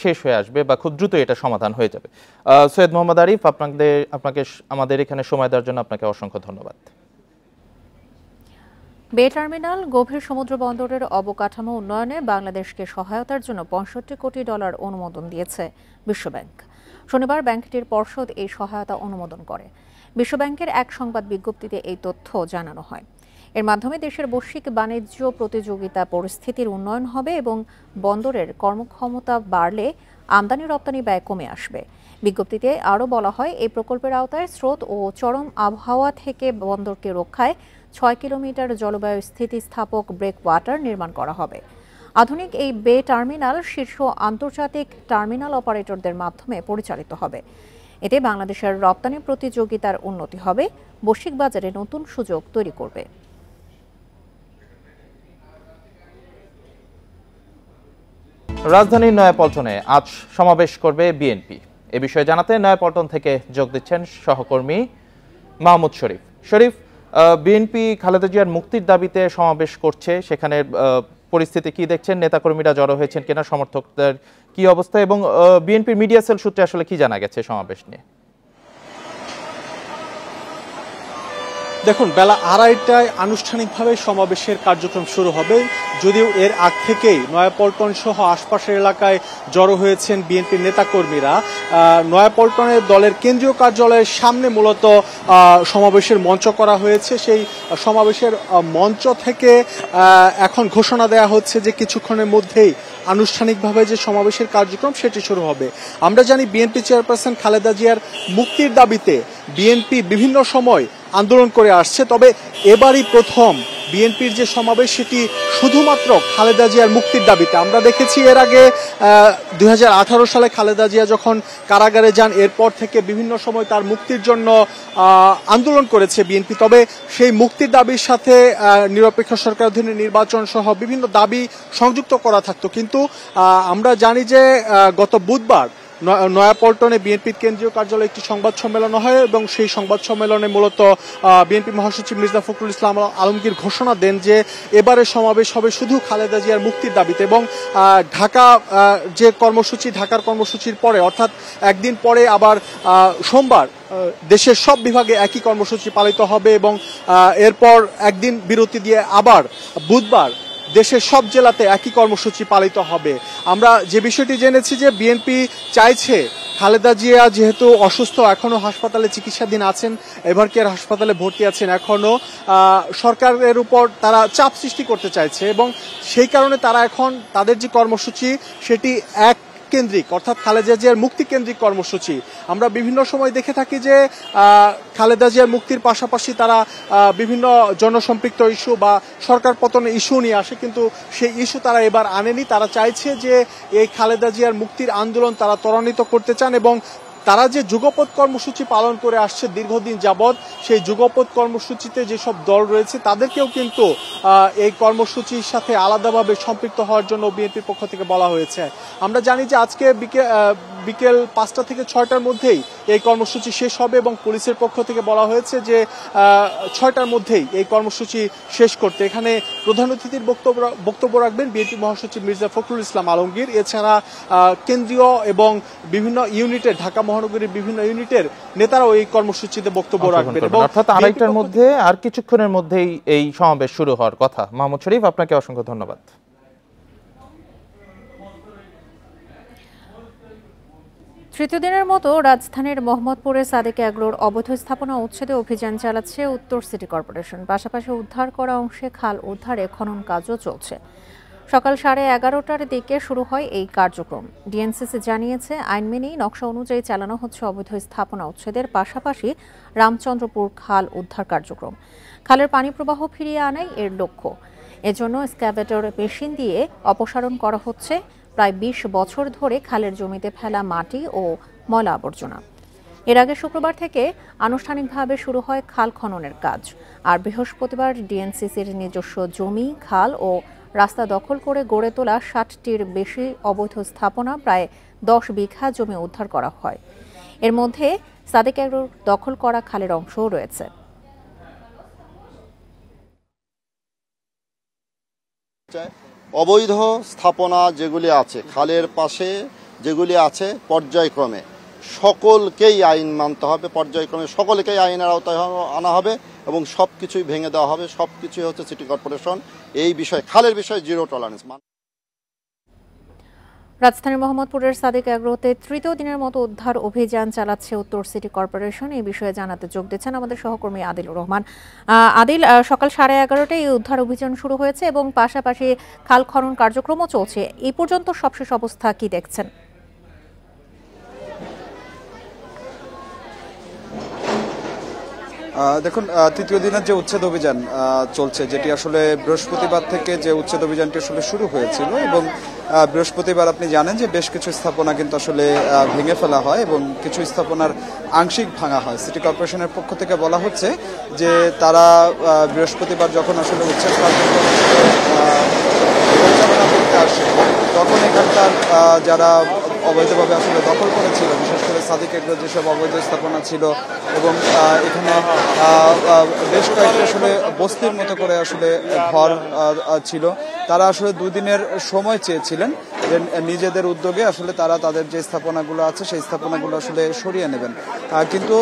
শেষ হয়ে আসবে, বা খুব দ্রুত এটা সমাধান হয়ে যাবে। সৈয়দ মোহাম্মদ আরিফ, আপনাকে আমাদের এখানে সময় দেওয়ার জন্য আপনাকে অসংখ্য ধন্যবাদ। বে টার্মিনাল গভীর সমুদ্র বন্দরের অবকাঠামো উন্নয়নে বাংলাদেশকে সহায়তার জন্য $65 কোটি অনুমোদন দিয়েছে বিশ্বব্যাংক। শনিবার ব্যাংকটির পর্ষদ এই সহায়তা অনুমোদন করে। বিশ্বব্যাংকের এক সংবাদ বিজ্ঞপ্তিতে এই তথ্য জানানো হয়। এর মাধ্যমে দেশের বৈশ্বিক বাণিজ্য প্রতিযোগিতা পরিস্থিতির উন্নয়ন হবে এবং বন্দরের কর্মক্ষমতা বাড়লে আমদানি রপ্তানি ব্যয় কমে আসবে। বিজ্ঞপ্তিতে আরও বলা হয়, এই প্রকল্পের আওতায় স্রোত ও চরম আবহাওয়া থেকে বন্দরকে রক্ষায় 6 কিলোমিটার জলবায়ু স্থিতিস্থাপক ব্রেকওয়াটার নির্মাণ করা হবে। আধুনিক এই বে টার্মিনাল শীর্ষ আন্তর্জাতিক টার্মিনাল অপারেটরদের মাধ্যমে পরিচালিত হবে। এতে বাংলাদেশের রপ্তানি প্রতিযোগিতার উন্নতি হবে, বৈশ্বিক বাজারে নতুন সুযোগ তৈরি করবে। রাজধানীর নয়াপল্টনে আজ সমাবেশ করবে বিএনপি। এ বিষয়ে জানাতে নয়াপল্টন থেকে যোগ দিচ্ছেন সহকর্মী মাহমুদ শরীফ। বিএনপি খালেদা জিয়ার মুক্তির দাবিতে সমাবেশ করছে, সেখানে পরিস্থিতি কি দেখছেন? নেতাকর্মীরা জড়ো হয়েছেন কিনা, সমর্থকদের কি অবস্থা, এবং বিএনপির মিডিয়া সেল সূত্রে আসলে কি জানা গেছে সমাবেশ নিয়ে? দেখুন, বেলা 2:30টায় আনুষ্ঠানিকভাবে সমাবেশের কার্যক্রম শুরু হবে, যদিও এর আগ থেকেই নয়াপল্টন সহ আশপাশের এলাকায় জড়ো হয়েছেন বিএনপির নেতাকর্মীরা। নয়াপল্টনের দলের কেন্দ্রীয় কার্যালয়ের সামনে মূলত সমাবেশের মঞ্চ করা হয়েছে। সেই সমাবেশের মঞ্চ থেকে এখন ঘোষণা দেওয়া হচ্ছে যে কিছুক্ষণের মধ্যেই আনুষ্ঠানিকভাবে যে সমাবেশের কার্যক্রম সেটি শুরু হবে। আমরা জানি বিএনপি চেয়ারপারসন খালেদা জিয়ার মুক্তির দাবিতে বিএনপি বিভিন্ন সময় আন্দোলন করে আসছে, তবে এবারই প্রথম বিএনপির যে সমাবেশ সেটি শুধুমাত্র খালেদা জিয়ার মুক্তির দাবিতে। আমরা দেখেছি এর আগে 2018 সালে খালেদা জিয়া যখন কারাগারে যান, এরপর থেকে বিভিন্ন সময় তার মুক্তির জন্য আন্দোলন করেছে বিএনপি, তবে সেই মুক্তির দাবির সাথে নিরপেক্ষ সরকার অধীনে নির্বাচন সহ বিভিন্ন দাবি সংযুক্ত করা থাকতো। কিন্তু আমরা জানি যে গত বুধবার নয়াপল্টনে বিএনপির কেন্দ্রীয় কার্যালয়ে একটি সংবাদ সম্মেলন হয় এবং সেই সংবাদ সম্মেলনে মূলত বিএনপি মহাসচিব মির্জা ফখরুল ইসলাম আলমগীর ঘোষণা দেন যে এবারের সমাবেশ হবে শুধু খালেদা জিয়ার মুক্তির দাবিতে এবং ঢাকা যে কর্মসূচি, ঢাকার কর্মসূচির পরে অর্থাৎ একদিন পরে আবার সোমবার দেশের সব বিভাগে একই কর্মসূচি পালিত হবে এবং এরপর একদিন বিরতি দিয়ে আবার বুধবার দেশের সব জেলাতে একই কর্মসূচি পালিত হবে। আমরা যে বিষয়টি জেনেছি যে বিএনপি চাইছে খালেদা জিয়া যেহেতু অসুস্থ, এখনো হাসপাতালে চিকিৎসাধীন আছেন, এভারকেয়ার হাসপাতালে ভর্তি আছেন, এখনো সরকারের উপর তারা চাপ সৃষ্টি করতে চাইছে এবং সেই কারণে তারা এখন তাদের যে কর্মসূচি সেটি এক কেন্দ্রিক অর্থাৎ খালেদা জিয়ার মুক্তি কেন্দ্রিক কর্মসূচি। আমরা বিভিন্ন সময় দেখে থাকি যে খালেদা জিয়ার মুক্তির পাশাপাশি তারা বিভিন্ন জনসম্পৃক্ত ইস্যু বা সরকার পতনের ইস্যু নিয়ে আসে, কিন্তু সেই ইস্যু তারা এবার আনেনি। তারা চাইছে যে এই খালেদা জিয়ার মুক্তির আন্দোলন তারা ত্বরান্বিত করতে চান এবং তারা যে যুগপৎ কর্মসূচি পালন করে আসছে দীর্ঘদিন যাবৎ, সেই যুগপৎ কর্মসূচিতে যেসব দল রয়েছে তাদেরকেও কিন্তু এই কর্মসূচির সাথে আলাদাভাবে সম্পৃক্ত হওয়ার জন্য বিএনপির পক্ষ থেকে বলা হয়েছে। আমরা জানি যে আজকে বিকেল 5টা থেকে 6টার মধ্যেই এই কর্মসূচি শেষ হবে এবং পুলিশের পক্ষ থেকে বলা হয়েছে যে 6টার মধ্যেই এই কর্মসূচি শেষ করতে। এখানে প্রধান অতিথির বক্তব্য রাখবেন বিএনপি মহাসচিব মির্জা ফখরুল ইসলাম আলমগীর। এছাড়া কেন্দ্রীয় এবং বিভিন্ন ইউনিটের, ঢাকা মহানগরীর বিভিন্ন ইউনিটের নেতারাও এই কর্মসূচিতে বক্তব্য রাখবেন এবং অর্থাৎ আড়াইটার মধ্যে আর কিছুক্ষণের মধ্যেই এই সমাবেশ শুরু হওয়ার কথা। মাহমুদ শরীফ, আপনাকে অসংখ্য ধন্যবাদ। তৃতীয় দিনের মতো রাজধানীর মোহাম্মদপুরে সাদেক অ্যাগ্রোর অবৈধ স্থাপনা উচ্ছেদে অভিযান চালাচ্ছে উত্তর সিটি কর্পোরেশন। পাশাপাশি উদ্ধার করা অংশে খাল উদ্ধারে খনন কাজও চলছে। সকাল 11:30টার দিকে শুরু হয় এই কার্যক্রম। ডিএনসিসি জানিয়েছে, আইন মেনেই নকশা অনুযায়ী চালানো হচ্ছে অবৈধ স্থাপনা উচ্ছেদের পাশাপাশি রামচন্দ্রপুর খাল উদ্ধার কার্যক্রম। খালের পানি প্রবাহ ফিরিয়ে আনাই এর লক্ষ্য। এজন্য এক্সক্যাভেটর মেশিন দিয়ে অপসারণ করা হচ্ছে প্রায় 20 বছর ধরে খালের জমিতে ফেলা মাটি ও ময়লা আবর্জনা। এর আগে শুক্রবার থেকে আনুষ্ঠানিকভাবে শুরু হয় খাল খননের কাজ। আর বৃহস্পতিবার ডিএনসিসির নিজস্ব জমি, খাল ও রাস্তা দখল করে গড়ে তোলা 60টির বেশি অবৈধ স্থাপনা, প্রায় 10 বিঘা জমি উদ্ধার করা হয়। এর মধ্যে সাদেক অ্যাগ্রোর দখল করা খালের অংশও রয়েছে। অবৈধ স্থাপনা যেগুলি আছে খালের পাশে, যেগুলি আছে পর্যায়ক্রমে সকলকেই আইন মানতে হবে, পর্যায়ক্রমে সকলকেই আইনের আওতায় আনা হবে এবং সব কিছুই ভেঙে দেওয়া হবে। সব কিছুই হচ্ছে সিটি কর্পোরেশন এই বিষয়ে, খালের বিষয়ে জিরো টলারেন্স। রাজধানীর মোহাম্মদপুরের সাদেক অ্যাগ্রোতে তৃতীয় দিনের মতো উদ্ধার অভিযান চালাচ্ছে উত্তর সিটি কর্পোরেশন। এই বিষয়ে জানাতে যোগ দিচ্ছেন আমাদের সহকর্মী আদিলুর রহমান। আদিল, সকাল 11:30টায় এই উদ্ধার অভিযান শুরু হয়েছে এবং পাশাপাশি খাল খনন কার্যক্রমও চলছে। এই পর্যন্ত সবশেষ অবস্থা কি দেখছেন? দেখুন, তৃতীয় দিনের যে উচ্ছেদ অভিযান চলছে, যেটি আসলে বৃহস্পতিবার থেকে যে উচ্ছেদ অভিযানটি আসলে শুরু হয়েছিল এবং বৃহস্পতিবার আপনি জানেন যে বেশ কিছু স্থাপনা কিন্তু আসলে ভেঙে ফেলা হয় এবং কিছু স্থাপনার আংশিক ভাঙা হয়। সিটি কর্পোরেশনের পক্ষ থেকে বলা হচ্ছে যে তারা বৃহস্পতিবার যখন আসলে উচ্ছেদ কার্যক্রম পরিচালনা করতে আসে তখন এখানকার যারা অবৈধভাবে আসলে দখল করেছিল, বিশেষ করে সাদেক অ্যাগ্রোর যেসব অবৈধ স্থাপনা ছিল এবং এখানে বেশ কয়েকটি আসলে বস্তির মতো করে আসলে ঘর ছিল, তারা আসলে 2 দিনের সময় চেয়েছিলেন যে নিজেদের উদ্যোগে আসলে তারা তাদের যে স্থাপনাগুলো আছে সেই স্থাপনাগুলো আসলে সরিয়ে নেবেন। কিন্তু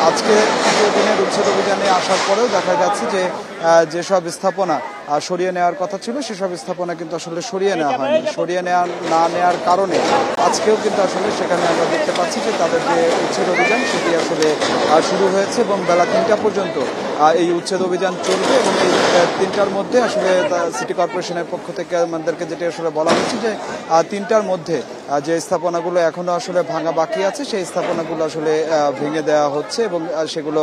আজকে তৃতীয় দিনের উচ্ছেদ অভিযানে আসার পরেও দেখা যাচ্ছে যে যেসব স্থাপনা সরিয়ে নেওয়ার কথা ছিল সেসব স্থাপনা কিন্তু আসলে সরিয়ে নেওয়া হয়নি। সরিয়ে না নেওয়ার কারণে আজকেও কিন্তু আসলে সেখানে আমরা দেখতে পাচ্ছি যে তাদের যে উচ্ছেদ অভিযান সেটি আসলে শুরু হয়েছে এবং বেলা 3টা পর্যন্ত এই উচ্ছেদ অভিযান চলবে এবং এই 3টার মধ্যে আসলে সিটি কর্পোরেশনের পক্ষ থেকে আমাদেরকে যেটি আসলে বলা হচ্ছে যে 3টার মধ্যে যে স্থাপনাগুলো এখনো আসলে ভাঙা বাকি আছে সেই স্থাপনাগুলো আসলে ভেঙে দেওয়া হচ্ছে এবং সেগুলো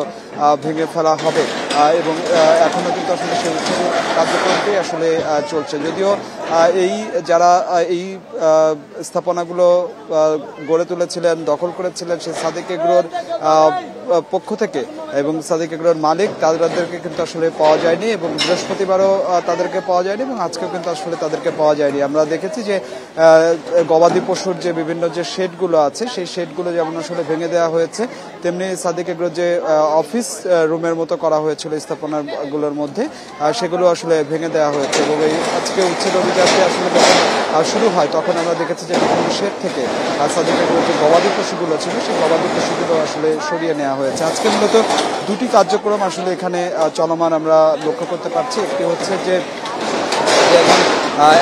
ভেঙে ফেলা হবে এবং এখনো কিন্তু আসলে সেই উচ্ছেদ কার্যক্রমটি আসলে চলছে। যদিও এই যারা এই স্থাপনাগুলো গড়ে তুলেছিলেন, দখল করেছিলেন, সেই সাদেক এগ্রোর পক্ষ থেকে এবং সাদিক এগ্রোর মালিক তাদেরকে কিন্তু আসলে পাওয়া যায়নি এবং বৃহস্পতিবারও তাদেরকে পাওয়া যায়নি এবং আজকেও কিন্তু আসলে তাদেরকে পাওয়া যায়নি। আমরা দেখেছি যে গবাদি পশুর যে বিভিন্ন যে শেডগুলো আছে সেই শেডগুলো যেমন আসলে ভেঙে দেওয়া হয়েছে, তেমনি সাদিক এগ্রোর যে অফিস রুমের মতো করা হয়েছিল স্থাপনাগুলোর মধ্যে সেগুলো আসলে ভেঙে দেওয়া হয়েছে। এবং এই আজকে উচ্ছেদ অভিযানটি আসলে যখন শুরু হয় তখন আমরা দেখেছি যে বিভিন্ন শেড থেকে সাদিক এগ্রোর যে গবাদি পশুগুলো ছিল সেই গবাদি পশুগুলো আসলে সরিয়ে নেওয়া হয়েছে। আজকে মূলত দুটি কার্যক্রম আসলে এখানে চলমান আমরা লক্ষ্য করতে পারছি। একটি হচ্ছে যে এখন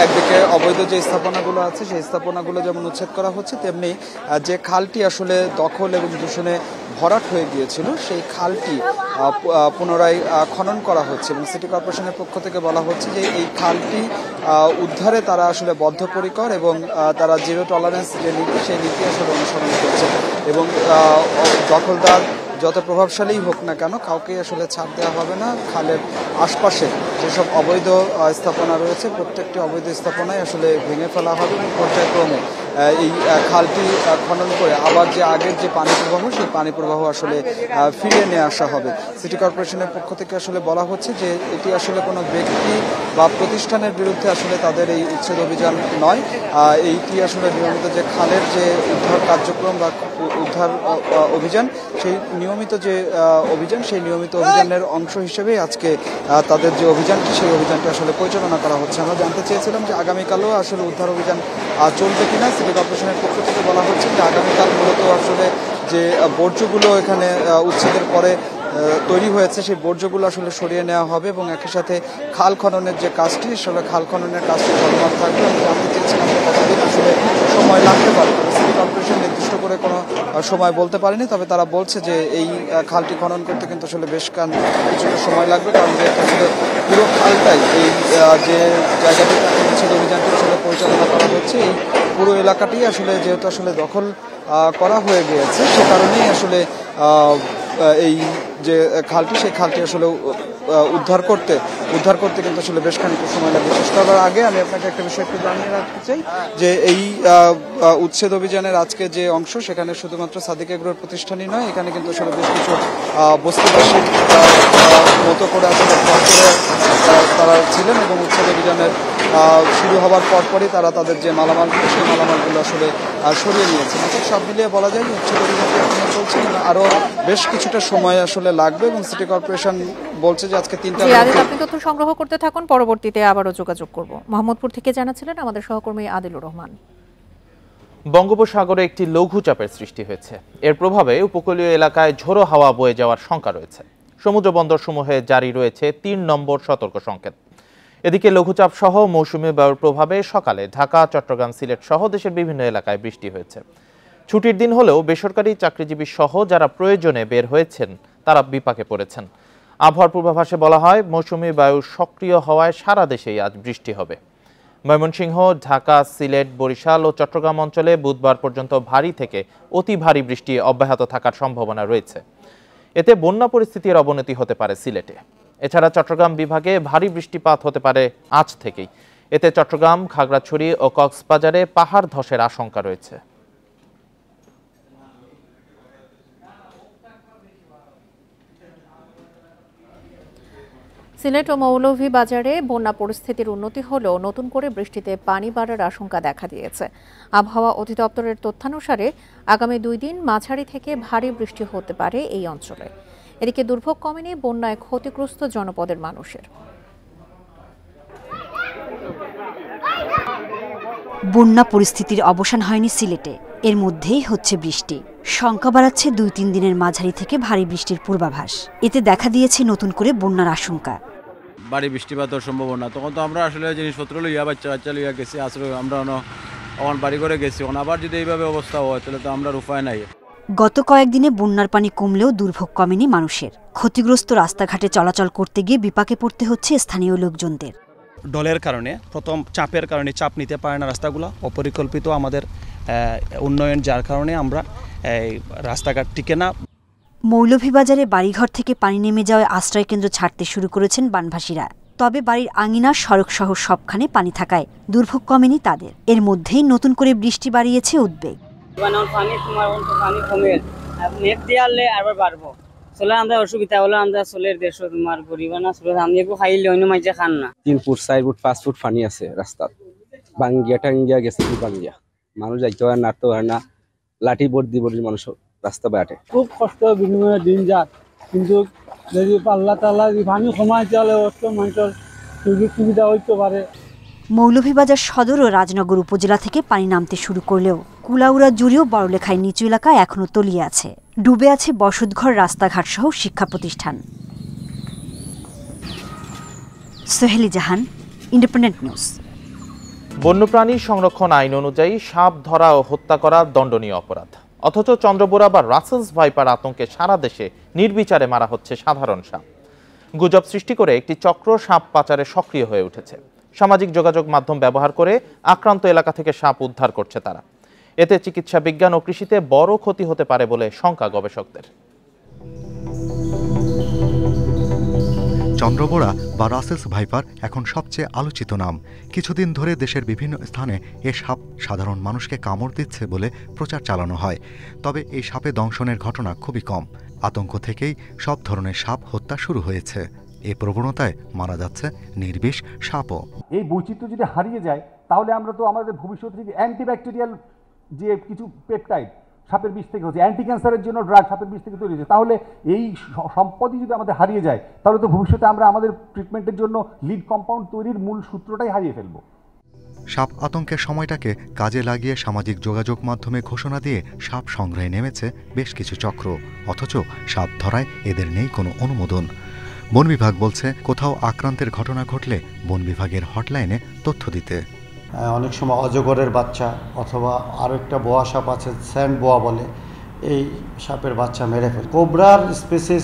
একদিকে অবৈধ যে স্থাপনাগুলো আছে সেই স্থাপনাগুলো যেমন উচ্ছেদ করা হচ্ছে, তেমনি যে খালটি আসলে দখল এবং দূষণে ভরাট হয়ে গিয়েছিল সেই খালটি পুনরায় খনন করা হচ্ছে এবং সিটি কর্পোরেশনের পক্ষ থেকে বলা হচ্ছে যে এই খালটি উদ্ধারে তারা আসলে বদ্ধপরিকর এবং তারা জিরো টলারেন্স যে নীতি সেই নীতি আসলে অনুসরণ করছে এবং দখলদার যত প্রভাবশালী হোক না কেন কাউকে আসলে ছাড় দেওয়া হবে না। খালের আশপাশে যেসব অবৈধ স্থাপনা রয়েছে প্রত্যেকটি অবৈধ স্থাপনায় আসলে ভেঙে ফেলা হবে এবং পর্যায়ক্রমে এই খালটি খনন করে আবার যে আগের যে পানি প্রবাহ সেই পানি প্রবাহ আসলে ফিরিয়ে নিয়ে আসা হবে। সিটি কর্পোরেশনের পক্ষ থেকে আসলে বলা হচ্ছে যে এটি আসলে কোনো ব্যক্তি বা প্রতিষ্ঠানের বিরুদ্ধে আসলে তাদের এই উচ্ছেদ অভিযান নয়, এইটি আসলে নিয়মিত যে খালের যে উদ্ধার কার্যক্রম বা উদ্ধার অভিযান সেই নিয়মিত যে অভিযান সেই নিয়মিত অভিযানের অংশ হিসেবে আজকে তাদের যে অভিযানটি সেই অভিযানটি আসলে পরিচালনা করা হচ্ছে। আমরা জানতে চেয়েছিলাম যে আগামীকালও আসলে উদ্ধার অভিযান চলবে কিনা। সিটি কর্পোরেশনের পক্ষ থেকে বলা হচ্ছে যে আগামীকাল মূলত আসলে যে বর্জ্যগুলো এখানে উচ্ছেদের পরে তৈরি হয়েছে সেই বর্জ্যগুলো আসলে সরিয়ে নেওয়া হবে এবং একই সাথে খাল খননের যে কাজটি আসলে খাল খননের কাজটি চলমান থাকবে। আমি জানতে চেয়েছিলাম যে কতদিন আসলে সময় লাগতে পারে, সিটি কর্পোরেশন নির্দিষ্ট করে কোনো সময় বলতে পারেনি, তবে তারা বলছে যে এই খালটি খনন করতে কিন্তু আসলে বেশ কিছুটা সময় লাগবে, কারণ যে আসলে পুরো খালটাই এই যে জায়গাটি উচ্ছেদ অভিযানটি আসলে পরিচালনা করা হচ্ছে এই পুরো এলাকাটি আসলে যেহেতু আসলে দখল করা হয়ে গিয়েছে সে কারণেই আসলে এই যে খালটি সেই খালটি আসলে উদ্ধার করতে কিন্তু আসলে বেশ খানিকটা সময় লাগবে। শেষ করার আগে আমি আপনাকে একটা বিষয় একটু জানিয়ে রাখতে চাই যে এই উচ্ছেদ অভিযানের আজকে যে অংশ সেখানে শুধুমাত্র সাদিক এগ্রোর প্রতিষ্ঠানই নয়, এখানে কিন্তু আসলে বেশ কিছু বস্তিবাসীর মতো করে আসলে তারা ছিলেন এবং উচ্ছেদ অভিযানের শুরু হওয়ার পরপরই তারা তাদের যে মালামালগুলো সেই মালামালগুলো আসলে সরিয়ে নিয়েছেন। সব মিলিয়ে বলা যায় যে উচ্ছেদ অভিযানটি এখন চলছে, আরো বেশ কিছুটা সময় আসলে লাগবে এবং সিটি কর্পোরেশন বলছে যে আজকে 3টা। আপনি তথ্য সংগ্রহ করতে থাকুন, পরবর্তীতে আবারও যোগাযোগ করব। মোহাম্মদপুর থেকে জানাচ্ছিলেন আমাদের সহকর্মী আদিলুর রহমান। বঙ্গোপসাগরে একটি লঘুচাপের সৃষ্টি হয়েছে, এর প্রভাবে উপকূলীয় এলাকায় ঝোড়ো হাওয়া বয়ে যাওয়ার শঙ্কা রয়েছে। সমুদ্র বন্দরসমূহে জারি রয়েছে 3 নম্বর সতর্ক সংকেত। এদিকে লঘুচাপ সহ মৌসুমী বায়ুর প্রভাবে সকালে ঢাকা, চট্টগ্রাম, সিলেট সহ দেশের বিভিন্ন এলাকায় বৃষ্টি হয়েছে। ছুটির দিন হলেও বেসরকারি চাকরিজীবী সহ যারা প্রয়োজনে বের হয়েছেন তারা বিপাকে পড়েছেন। আবহাওয়ার পূর্বাভাসে বলা হয় মৌসুমী বায়ু সক্রিয় হওয়ায় সারা দেশেই আজ বৃষ্টি হবে। ময়মনসিংহ, ঢাকা, সিলেট, বরিশাল ও চট্টগ্রাম অঞ্চলে বুধবার পর্যন্ত ভারী থেকে অতি ভারী বৃষ্টি অব্যাহত থাকার সম্ভাবনা রয়েছে। এতে বন্যা পরিস্থিতির অবনতি হতে পারে সিলেটে। এছাড়া চট্টগ্রাম বিভাগে ভারী বৃষ্টিপাত হতে পারে আজ থেকেই। এতে চট্টগ্রাম, খাগড়াছড়ি ও কক্সবাজারে পাহাড় ধসের আশঙ্কা রয়েছে। সিলেট ও মৌলভীবাজারে বন্যা পরিস্থিতির উন্নতি হলেও নতুন করে বৃষ্টিতে পানি বাড়ার আশঙ্কা দেখা দিয়েছে। আবহাওয়া অধিদপ্তরের তথ্যানুসারে আগামী 2 দিন মাঝারি থেকে ভারী বৃষ্টি হতে পারে এই অঞ্চলে। এদিকে দুর্ভোগ কমেনি বন্যায় ক্ষতিগ্রস্ত জনপদের মানুষের। বন্যা পরিস্থিতির অবসান হয়নি সিলেটে, এর মধ্যেই হচ্ছে বৃষ্টি। শঙ্কা বাড়াচ্ছে 2-3 দিনের মাঝারি থেকে ভারী বৃষ্টির পূর্বাভাস। এতে দেখা দিয়েছে নতুন করে বন্যার আশঙ্কা। ভারী বৃষ্টিপাতের সম্ভাবনা, তখন তো আমরা আসলে জিনিসপত্র লইয়া বাচ্চা লইয়া গেছি, আসলে আমরা আমার বাড়ি করে গেছি। আবার যদি এইভাবে অবস্থা হয় তাহলে তো আমরা উপায় নাই। গত কয়েকদিনে বন্যার পানি কমলেও দুর্ভোগ কমেনি মানুষের। ক্ষতিগ্রস্ত রাস্তাঘাটে চলাচল করতে গিয়ে বিপাকে পড়তে হচ্ছে স্থানীয় লোকজনদের। ডলের কারণে, প্রথম চাপের কারণে চাপ নিতে পারে না রাস্তাগুলো, অপরিকল্পিত আমাদের উন্নয়ন, যার কারণে আমরা রাস্তাঘাট টিকে না। মৌলভীবাজারে বাড়িঘর থেকে পানি নেমে যাওয়ায় আশ্রয়কেন্দ্র ছাড়তে শুরু করেছেন বানভাসীরা। তবে বাড়ির আঙিনা, সড়কসহ সবখানে পানি থাকায় দুর্ভোগ কমেনি তাদের। এর মধ্যেই নতুন করে বৃষ্টি বাড়িয়েছে উদ্বেগ। নেট দিয়ে আনলে আবার পারবো চলে আমরা অসুবিধা হলো আমরা চলের দেশ তোমার গরিব না চলে আমি একটু খাইলে অন্য মাইজে খান না 3 ফুট 4 ফুট 5 ফুট পানি আছে রাস্তা বাঙ্গিয়া টাঙ্গিয়া গেছে কি বাঙ্গিয়া মানুষ যাইতে হয় না তো হয় না লাঠি বর্দি মানুষ রাস্তা বাটে খুব কষ্ট বিনিময়ে দিন যাক কিন্তু যদি পাল্লা টাল্লা পানি কমায় তাহলে অত মানুষের সুযোগ সুবিধা হইতে পারে। মৌলভীবাজার সদর ও রাজনগর উপজেলা থেকে পানি নামতে শুরু করলেও কুলাউড়া জুড়েও বড়লেখায় নিচু এলাকায় এখনো তলিয়ে আছে। ডুবে আছে বসতঘর, রাস্তাঘাট সহ শিক্ষা প্রতিষ্ঠান। সোহেলি জাহান, ইন্ডিপেন্ডেন্ট নিউজ। বন্যপ্রাণী সংরক্ষণ আইন অনুযায়ী সাপ ধরা ও হত্যা করা দণ্ডনীয় অপরাধ, অথচ চন্দ্রবোরা বা রাসেলস ভাইপার আতঙ্কে সারা দেশে নির্বিচারে মারা হচ্ছে সাধারণ সাপ। গুজব সৃষ্টি করে একটি চক্র সাপ পাচারে সক্রিয় হয়ে উঠেছে। সামাজিক যোগাযোগ মাধ্যম ব্যবহার করে আক্রান্ত এলাকা থেকে সাপ উদ্ধার করছে তারা। এতে চিকিৎসা বিজ্ঞান ও কৃষিতে বড় ক্ষতি হতে পারে বলে শঙ্কা গবেষকদের। চন্দ্রবোরা বা রাসেলস ভাইপার এখন সবচেয়ে আলোচিত নাম। কিছুদিন ধরে দেশের বিভিন্ন স্থানে এ সাপ সাধারণ মানুষকে কামড় দিচ্ছে বলে প্রচার চালানো হয়। তবে এই সাপে দংশনের ঘটনা খুবই কম। আতঙ্ক থেকেই সব ধরনের সাপ হত্যা শুরু হয়েছে। এই প্রবণতায় মারা যাচ্ছে নির্বিষ সাপও। এই বৈচিত্র্য যদি হারিয়ে যায় তাহলে আমরা তো আমাদের ভবিষ্যতে যদি অ্যান্টিব্যাকটেরিয়াল যে কিছু পেপটাইড সাপের বিষ থেকে হচ্ছে, অ্যান্টি ক্যান্সারের জন্য ড্রাগ সাপের বিষ থেকে তৈরি হচ্ছে, তাহলে এই সম্পদই যদি আমাদের হারিয়ে যায় তাহলে তো ভবিষ্যতে আমরা আমাদের ট্রিটমেন্টের জন্য লিড কম্পাউন্ড তৈরির মূল সূত্রটাই হারিয়ে ফেলব। সাপ আতঙ্কের সময়টাকে কাজে লাগিয়ে সামাজিক যোগাযোগ মাধ্যমে ঘোষণা দিয়ে সাপ সংগ্রহে নেমেছে বেশ কিছু চক্র, অথচ সাপ ধরায় এদের নেই কোনো অনুমোদন। বন বিভাগ বলছে কোথাও আক্রান্তের ঘটনা ঘটলে বন বিভাগের হটলাইনে তথ্য দিতে। অনেক সময় অজগরের বাচ্চা অথবা আরও একটা বোয়া সাপ আছে, স্যান্ড বোয়া বলে, এই সাপের বাচ্চা মেরে ফেলে। কোবরার স্পেসিস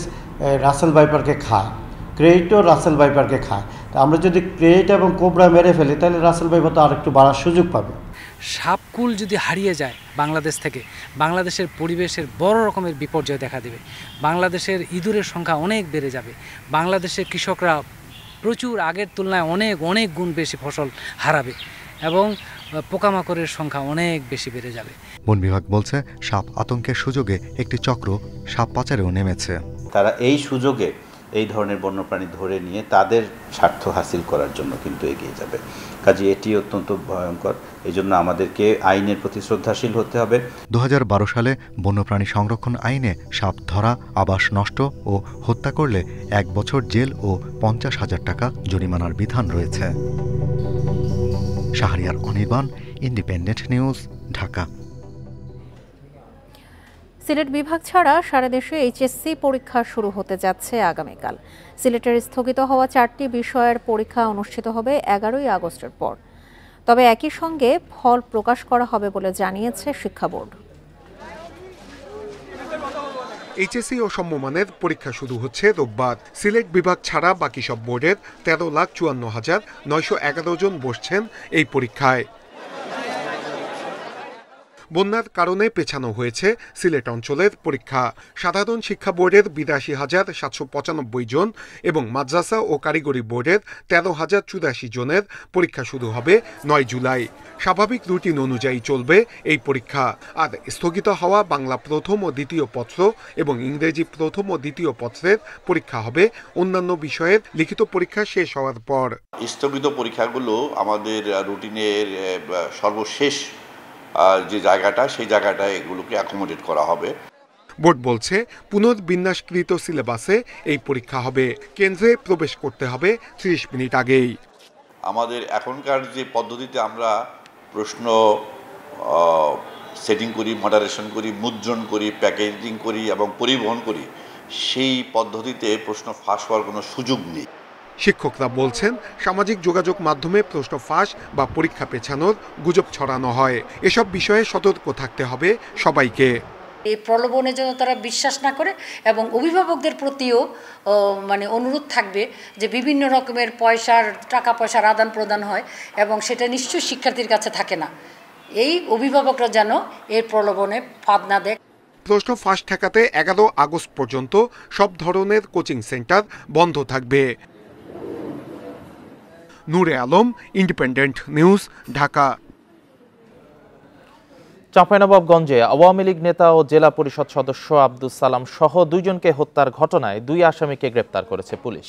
রাসেল ভাইপারকে খায়, ক্রেইটও রাসেল ভাইপারকে খায়। তা আমরা যদি ক্রেইট এবং কোবরা মেরে ফেলি তাহলে রাসেল ভাইপার তো আরেকটু বাড়ার সুযোগ পাবে। সাপকুল যদি হারিয়ে যায় বাংলাদেশ থেকে, বাংলাদেশের পরিবেশের বড় রকমের বিপর্যয় দেখা দেবে। বাংলাদেশের ইঁদুরের সংখ্যা অনেক বেড়ে যাবে। বাংলাদেশের কৃষকরা প্রচুর আগের তুলনায় অনেক গুণ বেশি ফসল হারাবে এবং পোকামাকড়ের সংখ্যা অনেক বেশি বেড়ে যাবে। বন বিভাগ বলছে সাপ আতঙ্কের সুযোগে একটি চক্র সাপ পাচারেও নেমেছে। তারা এই সুযোগে এই ধরনের বন্যপ্রাণী ধরে নিয়ে তাদের স্বার্থ হাসিল করার জন্য কিন্তু এগিয়ে যাবে। কাজে এটি অত্যন্ত ভয়ঙ্কর। এই জন্য আমাদেরকে আইনের প্রতি শ্রদ্ধাশীল হতে হবে। 2012 সালে বন্যপ্রাণী সংরক্ষণ আইনে সাপ ধরা, আবাস নষ্ট ও হত্যা করলে 1 বছর জেল ও 50,000 টাকা জরিমানার বিধান রয়েছে। Shahriar Anirban, Independent News, Dhaka. সিলেট বিভাগ ছাড়া সারা দেশে এইচএসসি পরীক্ষা শুরু হতে যাচ্ছে আগামীকাল। সিলেটের স্থগিত হওয়া 4টি বিষয়ের পরীক্ষা অনুষ্ঠিত হবে 11ই আগস্টের পর। তবে একই সঙ্গে ফল প্রকাশ করা হবে বলে জানিয়েছে শিক্ষা বোর্ড। এইচএসসি ও সমমানের পরীক্ষা শুরু হচ্ছে রোববার। সিলেট বিভাগ ছাড়া বাকি সব বোর্ডের 13,54,911 জন বসছেন এই পরীক্ষায়। বন্যার কারণে পেছানো হয়েছে সিলেট অঞ্চলের পরীক্ষা। সাধারণ শিক্ষা বোর্ডের 82,795 জন এবং মাদ্রাসা ও কারিগরি বোর্ডের 13,084 জনের পরীক্ষা শুরু হবে 9 জুলাই। স্বাভাবিক রুটিন অনুযায়ী চলবে এই পরীক্ষা। আর স্থগিত হওয়া বাংলা প্রথম ও দ্বিতীয় পত্র এবং ইংরেজি প্রথম ও দ্বিতীয় পত্রের পরীক্ষা হবে অন্যান্য বিষয়ের লিখিত পরীক্ষা শেষ হওয়ার পর। স্থগিত পরীক্ষাগুলো আমাদের রুটিনের সর্বশেষ যে জায়গাটা, সেই জায়গাটায় এগুলোকে অ্যাকোমোডেট করা হবে। বোর্ড বলছে পুনর্বিন্যাসকৃত সিলেবাসে এই পরীক্ষা হবে। কেন্দ্রে প্রবেশ করতে হবে 30 মিনিট আগেই। আমাদের এখনকার যে পদ্ধতিতে আমরা প্রশ্ন সেটিং করি, মডারেশন করি, মুদ্রণ করি, প্যাকেজিং করি এবং পরিবহন করি, সেই পদ্ধতিতে প্রশ্ন ফাঁস হওয়ার কোনো সুযোগ নেই। শিক্ষকরা বলছেন সামাজিক যোগাযোগ মাধ্যমে প্রশ্ন ফাঁস বা পরীক্ষা পেছানোর গুজব ছড়ানো হয়। এসব বিষয়ে সতর্ক থাকতে হবে সবাইকে। এই প্রলোভনে যেন তারা বিশ্বাস না করে এবং অভিভাবকদের প্রতিও অনুরোধ থাকবে যে বিভিন্ন রকমের টাকা পয়সার আদান প্রদান হয় এবং সেটা নিশ্চয়ই শিক্ষার্থীর কাছে থাকে না। এই অভিভাবকরা যেন এর প্রলোভনে ফাঁদ না দেয়। প্রশ্ন ফাঁস ঠেকাতে 11 আগস্ট পর্যন্ত সব ধরনের কোচিং সেন্টার বন্ধ থাকবে। নূরে আলম, ইন্ডিপেন্ডেন্ট নিউজ, ঢাকা। চাঁপাইনবাবগঞ্জে আওয়ামী লীগ নেতা ও জেলা পরিষদ সদস্য আব্দুস সালাম সহ 2 জনকে হত্যার ঘটনায় 2 আসামিকে গ্রেপ্তার করেছে পুলিশ।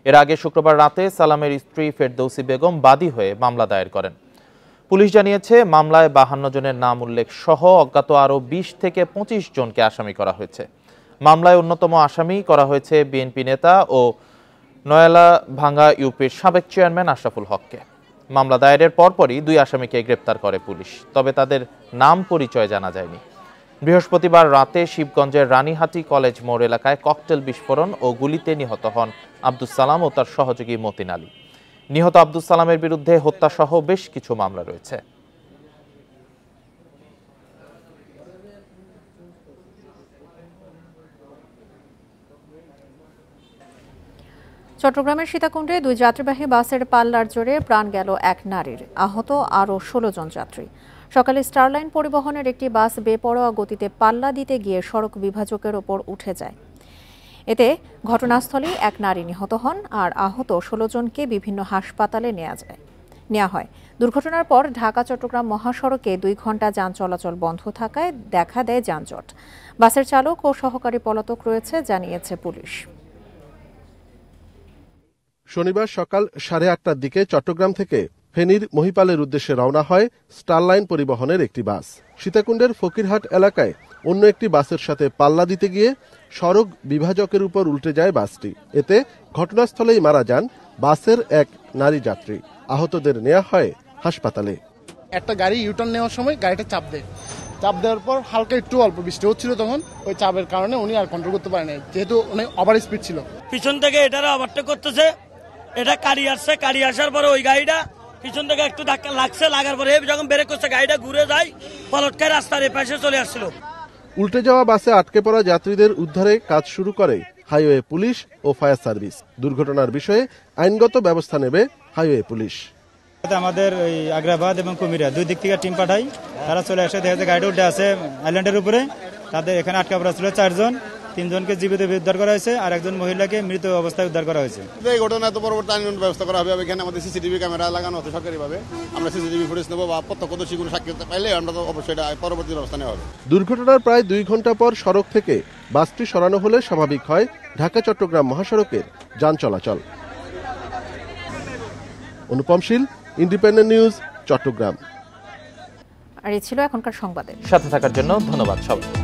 এর আগে শুক্রবার রাতে সালামের স্ত্রী ফেরদৌসী বেগম বাদী হয়ে মামলা দায়ের করেন। পুলিশ জানিয়েছে, মামলায় 52 জনের নাম উল্লেখ সহ অজ্ঞাত আরও 20 থেকে 25 জনকে আসামি করা হয়েছে। মামলায় অন্যতম আসামি করা হয়েছে বিএনপি নেতা ও নয়ালা ভাঙ্গা ইউপির সাবেক চেয়ারম্যান আশরাফুল হককে। মামলা দায়েরের পরপরই 2 আসামিকে গ্রেপ্তার করে পুলিশ, তবে তাদের নাম পরিচয় জানা যায়নি। বৃহস্পতিবার রাতে শিবগঞ্জের রানীহাটি কলেজ মোড় এলাকায় ককটেল বিস্ফোরণ ও গুলিতে নিহত হন আব্দুস সালাম ও তার সহযোগী মতিন আলী। নিহত আব্দুস সালামের বিরুদ্ধে হত্যাসহ বেশ কিছু মামলা রয়েছে। চট্টগ্রামের সীতাকুণ্ডে 2 যাত্রীবাহী বাসের পাল্লার জোরে প্রাণ গেল এক নারীর, আহত আরও 16 জন যাত্রী। সকালে স্টারলাইন পরিবহনের একটি বাস বেপরোয়া গতিতে পাল্লা দিতে গিয়ে সড়ক বিভাজকের ওপর উঠে যায়। এতে ঘটনাস্থলেই এক নারী নিহত হন আর আহত 16 জনকে বিভিন্ন হাসপাতালে নেওয়া হয়। দুর্ঘটনার পর ঢাকা চট্টগ্রাম মহাসড়কে 2 ঘণ্টা যান চলাচল বন্ধ থাকায় দেখা দেয় যানজট। বাসের চালক ও সহকারী পলাতক রয়েছে, জানিয়েছে পুলিশ। শনিবার সকাল 8:30টার দিকে চট্টগ্রাম থেকে ফেনীর মহিপালের উদ্দেশ্যে রওনা হয় স্টারলাইন পরিবহনের একটি বাস। সীতাকুণ্ডের ফকিরহাট এলাকায় অন্য একটি বাসের সাথে পাল্লা দিতে গিয়ে সড়ক বিভাজকের উপর উল্টে যায় বাসটি। এতে ঘটনাস্থলেই মারা যান বাসের এক নারী যাত্রী। আহতদের নেওয়া হয় হাসপাতালে। একটা গাড়ি ইউটার্ন নেওয়ার সময় গাড়িটা চাপ দেওয়ার পর হালকা একটু অল্প বৃষ্টি হচ্ছিল, তখন ওই চাপের কারণে উনি আর কন্ট্রোল করতে পারেন, যেহেতু অনেক ওভার স্পিড ছিল। পিছন থেকে এটার ওভারটেক করতেছে, এটা গাড়ি আসার পরে ওই গাড়িটা পিছন থেকে একটু ধাক্কা লাগছে, লাগার পরে যখন ব্রেক করছে গাড়িটা ঘুরে যায়, পলটকায় রাস্তার এপাশে চলে আসছিল। উল্টে যাওয়া বাসে আটকে পড়া যাত্রীদের উদ্ধারে কাজ শুরু করে হাইওয়ে পুলিশ ও ফায়ার সার্ভিস। দুর্ঘটনার বিষয়ে আইনগত ব্যবস্থা নেবে হাইওয়ে পুলিশ। আমাদের ওই আগ্রাবাদ এবং কুমিরা 2 দিক থেকে টিম পাঠাই, তারা চলে আসে, দেখা যায় গাড়িটা উঠে আছে আইল্যান্ডের উপরে। তাদের এখানে আটকা পড়া ছিল 4 জন, 3 জনকে জীবিত উদ্ধার করা হয়েছে আর একজন মহিলাকে মৃত অবস্থায় উদ্ধার করা হয়েছে। এই ঘটনায় তো পরবর্তী আইনগত ব্যবস্থা করা হবে। এখানে আমাদের সিসিটিভি ক্যামেরা লাগানো আছে সরকারিভাবে, আমরা সিসিটিভি ফুটেজ নেব বা প্রত্যক্ষদর্শী কোনো সাক্ষী পাইলে আমরা তো অবশ্যই পরবর্তী ব্যবস্থা নেওয়া হবে। দুর্ঘটনার প্রায় 2 ঘণ্টা পর সড়ক থেকে বাসটি সরানো হলে স্বাভাবিক হয় ঢাকা চট্টগ্রাম মহাসড়কের যান চলাচল। অনুপম শীল, ইন্ডিপেন্ডেন্ট নিউজ, চট্টগ্রাম। আর এই ছিল এখনকার সংবাদে। সাথে থাকার জন্য ধন্যবাদ সবাইকে।